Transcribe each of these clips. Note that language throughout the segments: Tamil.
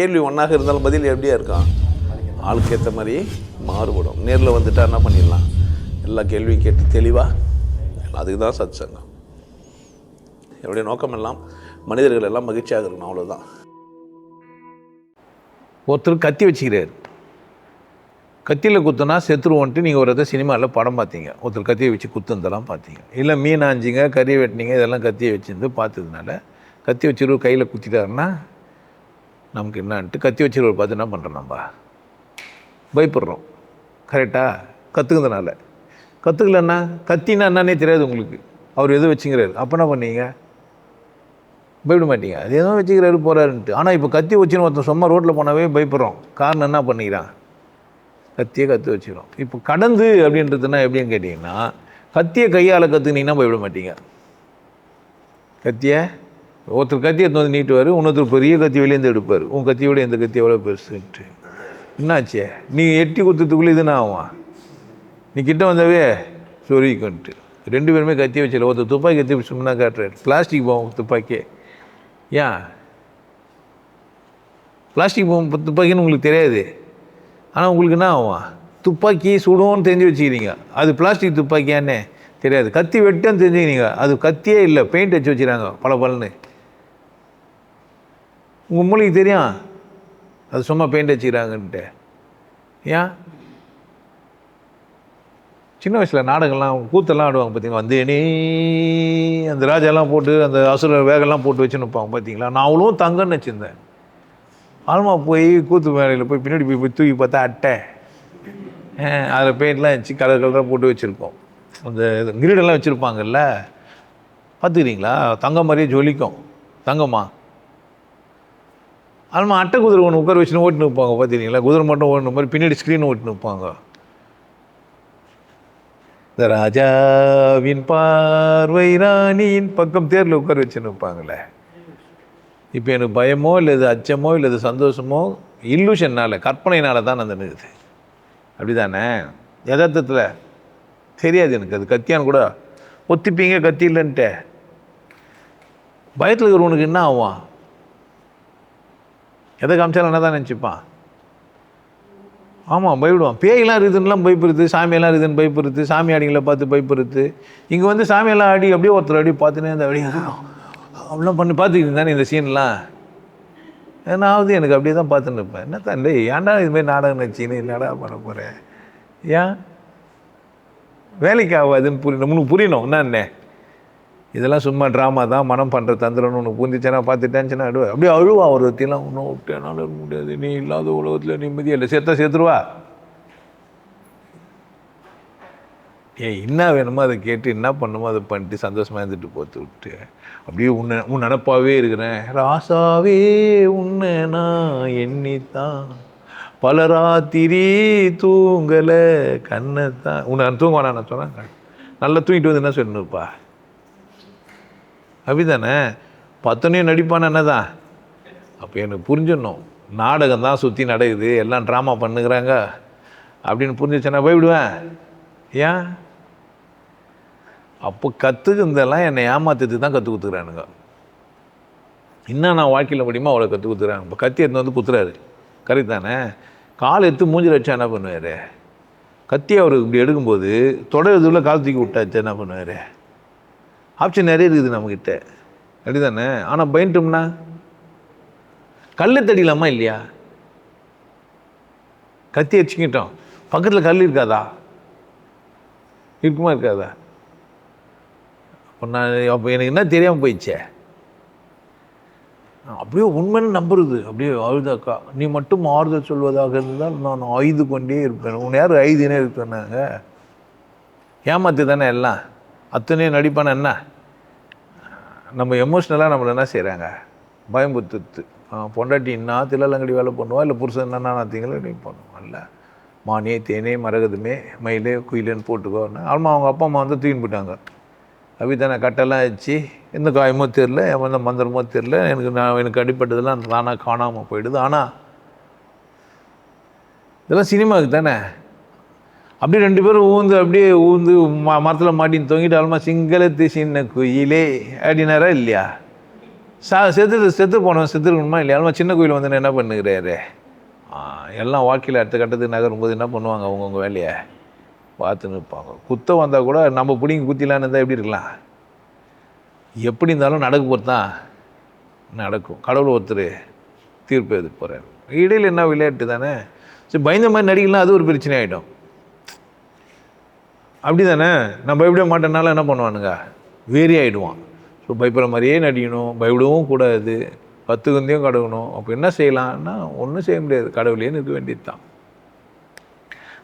கேள்வி ஒன்றாக இருந்தாலும் பதில் எப்படியா இருக்கான், ஆளுக்கு ஏற்ற மாதிரி மாறுபடும். நேரில் வந்துட்டால் என்ன பண்ணிடலாம், எல்லா கேள்வியும் கேட்டு தெளிவாக. அதுக்கு தான் சத் சங்கம். என்னுடைய நோக்கம் எல்லாம் மனிதர்கள் எல்லாம் மகிழ்ச்சியாக இருக்கணும், அவ்வளோதான். ஒருத்தர் கத்தி வச்சுக்கிறார், கத்தியில் குத்துனா செத்துருவோன்ட்டு நீங்கள் ஒரு சினிமாவில் படம் பார்த்தீங்க, ஒருத்தர் கத்தியை வச்சு குத்துனதெல்லாம் பார்த்தீங்க. இல்லை மீன் ஆஞ்சிங்க, கறியை வெட்டினீங்க, இதெல்லாம் கத்தியை வச்சுருந்து பார்த்ததுனால கத்தி வச்சுருவர் கையில் குத்திட்டாருன்னா நமக்கு என்னான்ட்டு கத்தி வச்சுருவர் பார்த்து என்ன பண்ணுறோம், நம்ம பயப்படுறோம். கரெக்டாக கற்றுக்கிறதுனால. கற்றுக்கலன்னா கத்தினா என்னன்னே தெரியாது உங்களுக்கு, அவர் எதுவும் வச்சுங்கிறாரு, அப்போ என்ன பண்ணீங்க, பயப்பட மாட்டீங்க. அது எதுவும் வச்சுக்கிறாரு போகிறாருன்ட்டு. ஆனால் இப்போ கத்தி வச்சுன்னு ஒருத்தன் சும்மா ரோட்டில் போனாவே பயப்படுறோம். காரணம் என்ன பண்ணிக்கிறான், கத்தியை கற்று வச்சுக்கிறோம். இப்போ கடந்து அப்படின்றதுனா எப்படின்னு கேட்டிங்கன்னா, கத்தியை கையால் கற்றுக்கினீங்கன்னா பயப்பட மாட்டீங்க. கத்தியை ஒருத்தர் கத்தியை எடுத்து வந்து நீட்டுவார், இன்னொருத்தர் பெரிய கத்தி வெளியேந்து எடுப்பார். உன் கத்தியோட எந்த கத்தி எவ்வளோ பெருசுன்ட்டு. என்னாச்சே, நீ எட்டி கொடுத்ததுக்குள்ளே இதுனா ஆகும், நீ கிட்ட வந்தாவே சொருகிக்கொன்ட்டு. ரெண்டு பேருமே கத்தி வச்சிடல. ஒருத்தர் துப்பாக்கி கத்தி சும்மா காட்டுறாரு, பிளாஸ்டிக் பாம்பு துப்பாக்கி. ஏன் பிளாஸ்டிக் பாம்பு துப்பாக்கின்னு உங்களுக்கு தெரியாது, ஆனால் உங்களுக்கு என்ன ஆகும், துப்பாக்கி சுடுவோன்னு தெரிஞ்சு வச்சுக்கிறீங்க, அது பிளாஸ்டிக் துப்பாக்கியானே தெரியாது. கத்தி வெட்டுன்னு தெரிஞ்சுக்கிறீங்க, அது கத்தியே இல்லை, பெயிண்ட் வச்சு வச்சுக்கிறாங்க பல பலன்னு. உங்கள் மூளைக்கு தெரியும் அது சும்மா பெயிண்ட் வச்சுக்கிறாங்கன்ட்டு. ஏன் சின்ன வயசில் நாடகம்லாம் கூத்தெல்லாம் ஆடுவாங்க பார்த்தீங்களா, வந்து நீ அந்த ராஜாலாம் போட்டு அந்த அசுர வேகெல்லாம் போட்டு வச்சுன்னு வைப்பாங்க பார்த்தீங்களா. நான் அவ்வளோ தங்கன்னு வச்சுருந்தேன். ஆல்மா போய் கூத்து வேலையில் போய் பின்னாடி போய் தூக்கி பார்த்தா அட்டை, அதில் பெயிண்ட்லாம் வச்சு கலர் கலராக போட்டு வச்சுருக்கோம். அந்த கிரீடெல்லாம் வச்சுருப்பாங்கல்ல, பார்த்துக்கிறீங்களா, தங்கம் மாதிரியே ஜொலிக்கும். தங்கம்மா ஆல்மா அட்டை குதிரை ஒன்று உட்கார வச்சுன்னு ஓட்டுன்னு வைப்பாங்க பார்த்துக்கிறீங்களா, குதிரை மட்டும் ஓட்டுன மாதிரி பின்னாடி ஸ்க்ரீன் ஓட்டுன்னு வைப்பாங்க. இந்த ராஜாவின் பார்வை ராணியின் பக்கம் தேரில் உட்கார வச்சுன்னு வைப்பாங்களே. இப்போ எனக்கு பயமோ இல்லை இது அச்சமோ இல்லை இது சந்தோஷமோ இல்லூஷன்னால் கற்பனையினால தான் அந்த நிறுது. அப்படி தானே, யதார்த்தத்தில் தெரியாது எனக்கு அது கத்தியான்னு கூட ஒத்திப்பீங்க, கத்தி இல்லைன்ட்டு. பயத்தில் இருக்கிறவனுக்கு என்ன ஆகும், எதை காமிச்சாலும் என்ன தான் நினச்சிப்பான். ஆமாம் பயப்படுவான். பேயெல்லாம் இருக்குதுன்னெலாம் பயப்படுறது, சாமியெல்லாம் இருக்குதுன்னு பயப்படுறது, சாமி ஆடிங்களை பார்த்து பயப்படுறது. இங்கே வந்து சாமியெல்லாம் ஆடி அப்படியே ஒருத்தர் அடி பார்த்துனே அந்த அப்படியே அப்படிலாம் பண்ணி பார்த்துக்கிட்டு தானே இந்த சீன்லாம். ஏன்னாவது எனக்கு அப்படியே தான் பார்த்துன்னு இருப்பேன். என்ன தான் இல்லை ஏன்டா இதுமாதிரி நாடகம் நினச்சின்னு என்னடா பண்ண போகிறேன், ஏன் வேலைக்கு ஆகாதுன்னு நம்மளுக்கு புரியணும். என்னண்ணே இதெல்லாம் சும்மா ட்ராமா தான், மனம் பண்ணுற தந்திரம்னு ஒன்று புரிஞ்சிச்சேன்னா பார்த்து டென்ஷனாக ஆடுவேன். அப்படியே அழுவா ஒரு ஒருத்திலாம், ஒன்றும் விட்டு என்னால் இருக்க முடியாது, நீ இல்லாத உலகத்தில் நிம்மதியாக இல்லை, சேர்த்துருவா. என்ன வேணுமோ அதை கேட்டு என்ன பண்ணுமோ அதை பண்ணிட்டு சந்தோஷமாக இருந்துட்டு போத்து விட்டு அப்படியே உன் நினப்பாவே இருக்கிறேன். ராசாவே உன்னை நான் எண்ணித்தான் பல ராத்திரி தூங்கலை கண்ணைத்தான். உன்னை தூங்குவானா நான் சொன்னேன், நல்லா தூங்கிட்டு வந்து என்ன சொல்லணுப்பா, அப்படிதானே. பத்தனையும் நடிப்பான என்னதான். அப்போ எனக்கு புரிஞ்சிடணும், நாடகம் தான் சுற்றி நடக்குது, எல்லாம் ட்ராமா பண்ணுகிறாங்க அப்படின்னு புரிஞ்சிச்சேன்னா போய்விடுவேன். ஏன் அப்போ கற்றுக்கிறதெல்லாம் என்னை ஏமாத்துறதுக்கு தான் கற்றுக் கொடுத்துக்கிறானுங்க. இன்னும் நான் வாழ்க்கையில் முடியுமா அவ்வளோ கற்றுக் கொடுத்துக்கிறாங்க. இப்போ கத்தி எடுத்து வந்து குத்துறாரு, கரெக்ட் தானே. கால் எடுத்து மூஞ்சில் வச்சா என்ன பண்ணுவார், கத்தி அவர் இப்படி எடுக்கும்போது தொடர் இதுல கால் தூக்கி விட்டாச்சு என்ன பண்ணுவார். ஆப்ஷன் நிறைய இருக்குது நம்மக்கிட்ட, அப்படி தானே. ஆனால் பயன்ட்டோம்னா கல் தடிக்கலாமா இல்லையா, கத்தி அடிச்சுக்கிட்டோம், பக்கத்தில் கல் இருக்காதா, இருக்குமா இருக்காதா. அப்போ எனக்கு என்ன தெரியாமல் போயிடுச்சே. அப்படியே உண்மைன்னு நம்புறது, அப்படியே அழுதாக்கா நீ மட்டும் ஆறுதல் சொல்வதாக இருந்தால் நான் ஆயுது கொண்டே இருப்பேன். உன் யார் ஐதுனே இருப்பேன்னாங்க. ஏமாத்து தானே எல்லாம், அத்தனையும் நடிப்பான என்ன. நம்ம எமோஷ்னலாக நம்மளை என்ன செய்கிறாங்க, பயம்புத்துத்து. பொண்டாட்டி என்ன தில்லங்கடி வேலை பண்ணுவா, இல்லை புருஷன் என்னன்னா நாத்திங்களோ நீ பண்ணுவான். இல்லை மானே தேனே மரகதுமே மயிலே குயிலேன்னு போட்டுக்கோன்னு ஆல்மா அவங்க அப்பா அம்மா வந்து தூக்கின்னு போயிட்டாங்க. அப்படி தானே கட்டெல்லாம் வச்சு எந்த காயமோ தெரில, எந்த மந்திரமோ தெரில, எனக்கு அடிப்பட்டதெல்லாம் தானாக காணாமல் போயிடுது. ஆனால் இதெல்லாம் சினிமாவுக்கு தானே. அப்படியே ரெண்டு பேரும் அப்படியே ஊந்து மரத்தில் மாட்டின்னு தொங்கிட்டு ஆல்மா சிங்களத்து சின்ன குயிலே அப்படின்னாரா இல்லையா. செத்து போனோம் செத்துருக்கணுமா இல்லையா? சின்ன கோயில் வந்து என்ன பண்ணுகிறாரு? எல்லாம் வாழ்க்கையில் அடுத்த கட்டத்துக்கு நகரும்போது என்ன பண்ணுவாங்க? அவங்கவுங்க வேலையை பார்த்துன்னு இருப்பாங்க. குத்த வந்தால் கூட நம்ம பிடிங்கி குத்திலான்னு இருந்தால் எப்படி இருக்கலாம்? எப்படி இருந்தாலும் நடக்க போகிறது தான் நடக்கும். கடவுள் ஒருத்தர் தீர்ப்பு எது போகிறார். இடையில் என்ன விளையாட்டு தானே. சரி, பயந்த மாதிரி நடிக்கலாம், அது ஒரு பிரச்சனை ஆகிடும். அப்படி தானே. நான் பயப்பட மாட்டேனால என்ன பண்ணுவானுங்க? வேறி ஆகிடுவான். ஸோ பயப்படுற மாதிரியே நடிக்கணும், பயப்படவும் கூடாது, 10 குந்தையும் கடவுணும். அப்போ என்ன செய்யலாம்னா ஒன்றும் செய்ய முடியாது, கடவுளேன்னு இருக்க வேண்டியது தான்.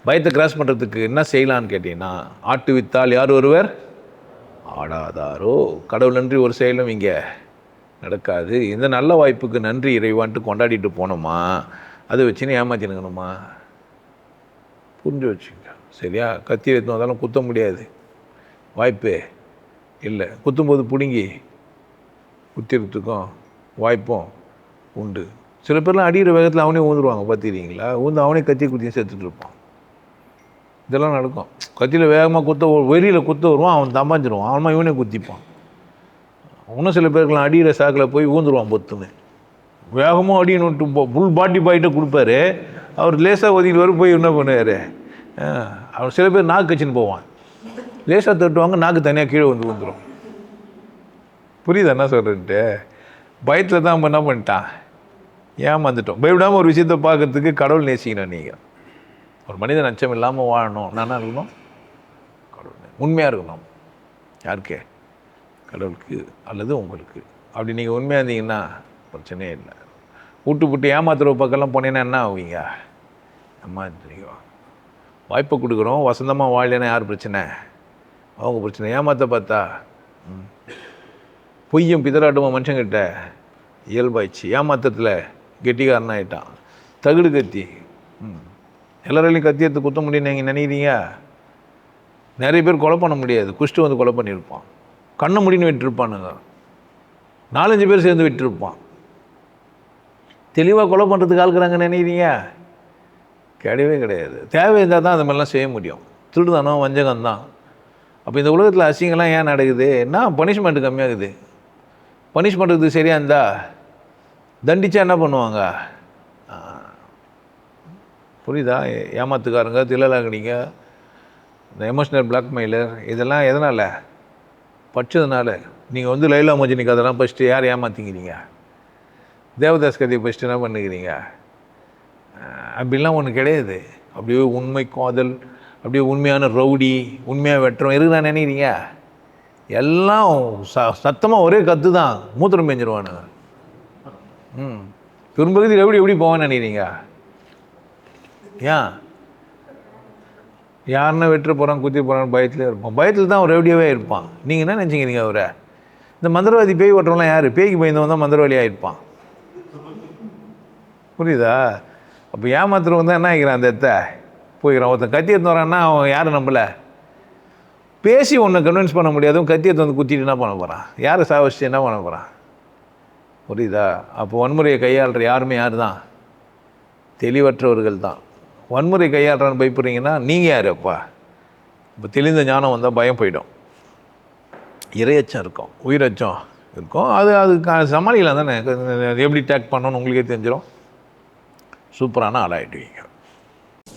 பயத்தை கிராஸ் பண்ணுறதுக்கு என்ன செய்யலான்னு கேட்டிங்கன்னா, ஆட்டு வித்தால் யார் ஒருவர் ஆடாதாரோ. கடவுள் நன்றி ஒரு செயலும் இங்கே நடக்காது. இந்த நல்ல வாய்ப்புக்கு நன்றி இறைவான்ட்டு கொண்டாடிட்டு போனோமா, அதை வச்சுன்னு ஏமாற்றினுக்கணுமா? புரிஞ்சு வச்சுங்க. சரியா? கத்தி எடுத்து வந்தாலும் குத்த முடியாது, வாய்ப்பு இல்லை. குத்தும்போது பிடுங்கி குத்திறதுக்கும் வாய்ப்பும் உண்டு. சில பேர்லாம் அடிக்கிற வேகத்தில் அவனே ஊந்துருவாங்க, பார்த்துக்கிறீங்களா? ஊந்து அவனே கத்தி குத்தியும் சேர்த்துட்டு இருப்பான். இதெல்லாம் நடக்கும். கத்தியில் வேகமாக குத்த வெறியில் குத்த வருவான், அவன் தம்பாஞ்சிருவான், அவன் இவனே குத்திப்பான். இன்னும் சில பேருக்குலாம் அடிக்கிற சாக்கில் போய் ஊந்துருவான் பொத்துன்னு. வேகமாக அடிக்கணுன்ட்டு ஃபுல் பாட்டி பாயிட்ட கொடுப்பாரு, அவர் லேசாக ஒதுக்கிட்டு வர போய் என்ன பண்ணுவார்? அவர் சில பேர் நாக்கு கச்சின்னு போவான், லேசாக தட்டுவாங்க, நாக்கு தனியாக கீழே வந்து வந்துடும். புரியுது என்ன சொல்கிறேன்ட்டு? பயத்தில் தான் நம்ம என்ன பண்ணிட்டான், ஏமாந்துட்டோம். பயப்படாமல் ஒரு விஷயத்தை பார்க்கறதுக்கு கடவுள் நேசிக்கணும். நீங்கள் ஒரு மனிதன் அச்சம் இல்லாமல் வாழணும். என்ன இருக்கணும்? கடவுள் உண்மையாக இருக்கணும். யாருக்கு? கடவுளுக்கு அல்லது உங்களுக்கு. அப்படி நீங்கள் உண்மையாக இருந்தீங்கன்னா பிரச்சனையே இல்லை. விட்டு ஏமாத்துற பக்கம்லாம் போனீங்கன்னா என்ன ஆவீங்க? ஏமாத்துறீங்க. வாய்ப்பை கொடுக்குறோம், வசந்தமாக வாழலைன்னா யார் பிரச்சனை? அவங்க பிரச்சனை. ஏமாற்ற பார்த்தா பொய்யும் பிதராட்டமாக மனுஷங்கிட்ட இயல்பாயிடுச்சு. ஏமாற்றத்தில் கெட்டிக்காரன் ஆகிட்டான். தகுடு கத்தி எல்லாராலையும் கத்தி எடுத்து குத்த முடியும்னு நீங்கள் நினைக்கிறீங்க? நிறைய பேர் கொலை பண்ண முடியாது, குஷ்டு வந்து கொலை பண்ணியிருப்பான். கண்ணை முடின்னு விட்டுருப்பானுங்க, 4-5 பேர் சேர்ந்து விட்டுருப்பான். தெளிவாக கொலை பண்ணுறதுக்கு ஆளுக்குறாங்கன்னு நினைக்கிறீங்க? கிடையவே கிடையாது. தேவை இருந்தால் தான் அது மாதிரிலாம் செய்ய முடியும். திருடுதானோ வஞ்சகம் தான். அப்போ இந்த உலகத்தில் அசிங்கம்லாம் ஏன் நடக்குது? என்ன பனிஷ்மெண்ட்டு கம்மியாகுது. பனிஷ் பண்ணுறதுக்கு சரியாக இருந்தால் தண்டிச்சா என்ன பண்ணுவாங்க? புரியுதா? ஏமாத்துக்காரங்க, தில்லலாங்கடிங்க, இந்த எமோஷ்னல் பிளாக்மெயிலர், இதெல்லாம் எதனால் படித்ததுனால. நீங்கள் வந்து லைலா மஜ்னி கதைலாம் ஃபஸ்ட்டு யார் ஏமாற்றிக்கிறீங்க? தேவதாஸ் கதையை ஃபஸ்ட்டு என்ன பண்ணுக்கிறீங்க? அப்படிலாம் ஒன்று கிடையாது. அப்படியே உண்மை காதல், அப்படியே உண்மையான ரவுடி, உண்மையாக வெட்டுறோம் இருக்குதான் நினைக்கிறீங்க? எல்லாம் சத்தமாக ஒரே கற்று தான், மூத்திரம் பெஞ்சிருவானுங்க. பெரும்பகுதி ரவுடி எப்படி போவான்னு நினைக்கிறீங்க? ஏன்? யாருன்னா வெட்டுற போகிறான், குத்தி போகிறான்னு பயத்துலேயே இருப்பான். பயத்தில் தான் அவன் ரவுடியாகவே இருப்பான். நீங்கள் என்ன நினச்சிக்கிறீங்க அவரை? இந்த மந்திரவாதி பேய் ஓட்டுறவங்களாம் யார்? பேய்க்கு பயந்தவன் தான் மந்திரவாதியாக இருப்பான். புரியுதா? அப்போ ஏமாத்துறவங்க தான் என்ன ஆகிக்கிறான்? அந்த இடத்த போய்க்கிறான். ஒருத்தன் கத்தி எடுத்து வரான்னா அவன் யாரும் நம்பலை. பேசி ஒன்று கன்வின்ஸ் பண்ண முடியாதும் கத்தி எடுத்து வந்து குத்திட்டு என்ன பண்ண போகிறான்? யாரை சாவச்சு என்ன பண்ண போகிறான்? புரியுதா? அப்போ வன்முறையை கையாளுற யாருமே யார் தான்? தெளிவற்றவர்கள் தான். வன்முறை கையாளுறான்னு பயப்படுறீங்கன்னா நீங்கள் யார்? அப்பா இப்போ தெளிந்த ஞானம் வந்தால் பயம் போயிடும், இரையச்சம் இருக்கும், உயிரச்சம் இருக்கும். அதுக்கு சமாளிக்கலாம் தானே. எப்படி டேக் பண்ணணும்னு உங்களுக்கே தெரிஞ்சிடும். சூப்பரான ஆளாயிடுவீங்க.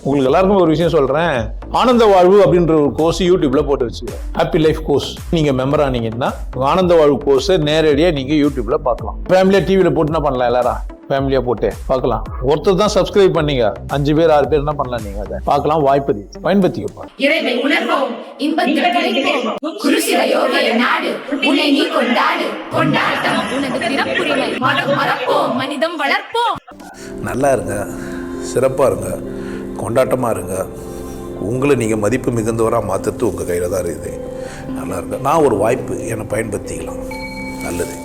உங்களுக்கு எல்லாருக்கும் ஒரு விஷயம் சொல்கிறேன். ஆனந்த வாழ்வு அப்படின்ற ஒரு கோர்ஸ் யூடியூப்பில் போட்டு வச்சுக்கோங்க. Happy life course. நீங்கள் மெம்பர் ஆனீங்கன்னா ஆனந்த வாழ்வு கோர்ஸை நேரடியாக நீங்கள் யூடியூப்பில் பார்க்கலாம். ஃபேமிலியாக டிவியில் போட்டு என்ன பண்ணலாம்? எல்லாரும் ஃபேமிலியாக போட்டு பார்க்கலாம். ஒருத்தர் தான் சப்ஸ்கிரைப் பண்ணீங்க, 5 பேர் 6 பேர் என்ன பண்ணலாம்? நீங்கள் அதை பார்க்கலாம். வாய்ப்பு பயன்படுத்திக்கப்பா. இறைவை உணர்வோம், இன்பத்தில் கிடைப்போம். குருசில யோகிய நாடு உன்னை நீ கொண்டாடு, கொண்டாட்டம் உனது பிறப்புரிமை. மனம் மறப்போம், மனிதம் வளர்ப்போம். நல்லா இருங்க, சிறப்பாக இருங்க, கொண்டாட்டமாக இருங்க. உங்களை நீங்கள் மதிப்பு மிகுந்தவராக மாற்றுறது உங்கள் கையில் தான் இருக்குது. நல்லா இருங்க. நான் ஒரு வாய்ப்பு என்னை பயன்படுத்திக்கலாம். நல்லது.